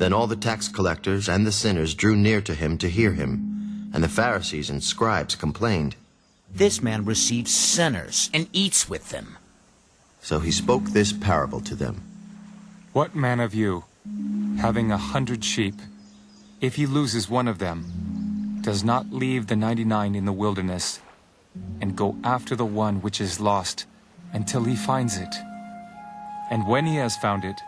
Then all the tax collectors and the sinners drew near to him to hear him, and the Pharisees and scribes complained, "This man receives sinners and eats with them." So he spoke this parable to them. What man of you, having 100 sheep, if he loses one of them, does not leave the 99 in the wilderness and go after the one which is lost until he finds it? And when he has found it,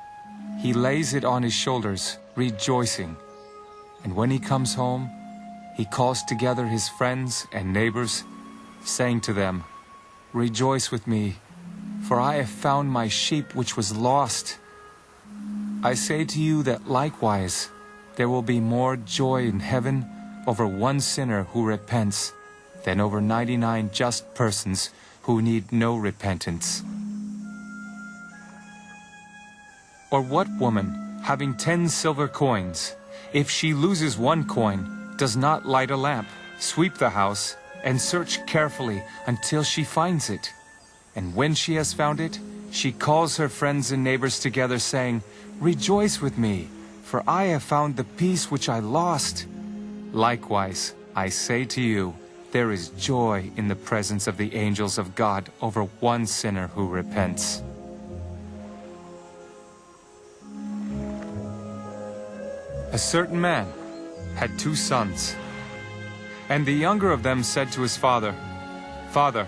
he lays it on his shoulders, rejoicing. And when he comes home, he calls together his friends and neighbors, saying to them, "Rejoice with me, for I have found my sheep which was lost." I say to you that likewise there will be more joy in heaven over one sinner who repents than over 99 just persons who need no repentance. Or what woman, having 10 silver coins, if she loses one coin, does not light a lamp, sweep the house, and search carefully until she finds it? And when she has found it, she calls her friends and neighbors together, saying, "Rejoice with me, for I have found the piece which I lost." Likewise, I say to you, there is joy in the presence of the angels of God over one sinner who repents. A certain man had 2 sons, and the younger of them said to his father, "Father,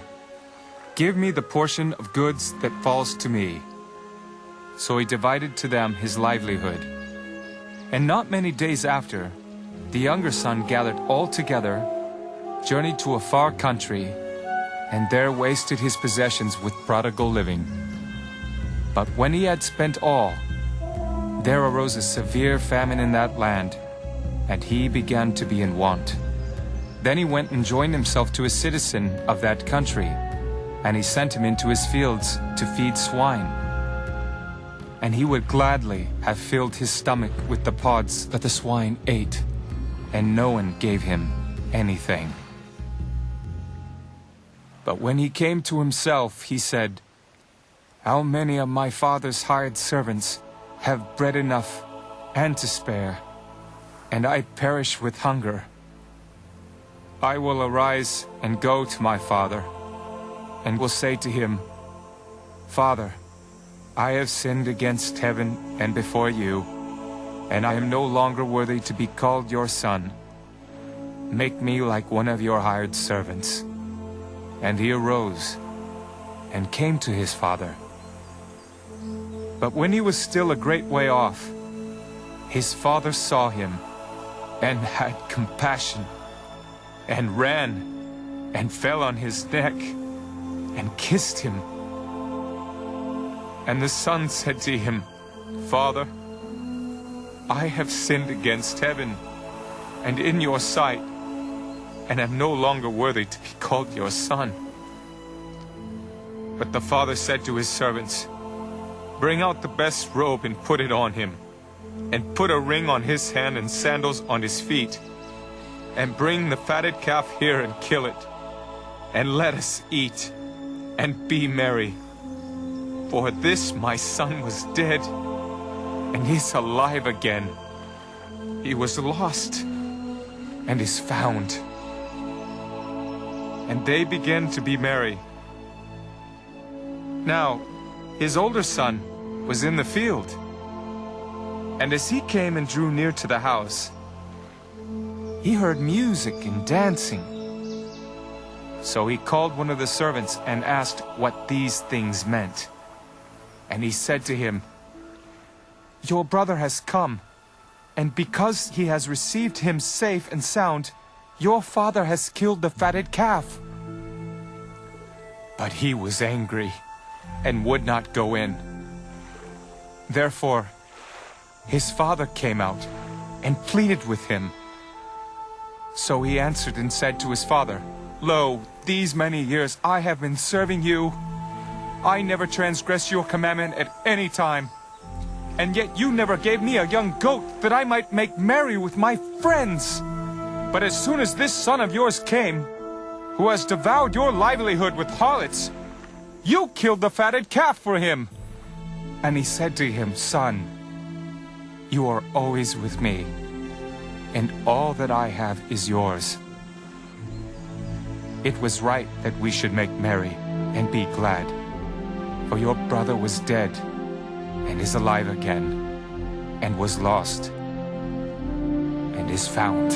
give me the portion of goods that falls to me." So he divided to them his livelihood. And not many days after, the younger son gathered all together, journeyed to a far country, and there wasted his possessions with prodigal living. But when he had spent all, there arose a severe famine in that land, and he began to be in want. Then he went and joined himself to a citizen of that country, and he sent him into his fields to feed swine. And he would gladly have filled his stomach with the pods that the swine ate, and no one gave him anything. But when he came to himself, he said, "How many of my father's hired servants have bread enough and to spare, and I perish with hunger? I will arise and go to my father, and will say to him, 'Father, I have sinned against heaven and before you, and I am no longer worthy to be called your son. Make me like one of your hired servants.' And he arose and came to his father. But when he was still a great way off, his father saw him and had compassion, and ran and fell on his neck and kissed him. And the son said to him, 'Father, I have sinned against heaven and in your sight, and am no longer worthy to be called your son.' But the father said to his servants, 'Bring out the best robe and put it on him, and put a ring on his hand and sandals on his feet. And bring the fatted calf here and kill it, and let us eat and be merry. For this my son was dead, and is alive again. He was lost, and is found.' And they began to be merry. Now, his older son was in the field. And as he came and drew near to the house, he heard music and dancing. So he called one of the servants and asked what these things meant. And he said to him, 'Your brother has come, and because he has received him safe and sound, your father has killed the fatted calf.' But he was angry and would not go in. Therefore, his father came out and pleaded with him. So he answered and said to his father, 'Lo, these many years I have been serving you. I never transgressed your commandment at any time. And yet you never gave me a young goat that I might make merry with my friends. But as soon as this son of yours came, who has devoured your livelihood with harlots, you killed the fatted calf for him.' And he said to him, 'Son, you are always with me, and all that I have is yours. It was right that we should make merry and be glad, for your brother was dead and is alive again, and was lost and is found.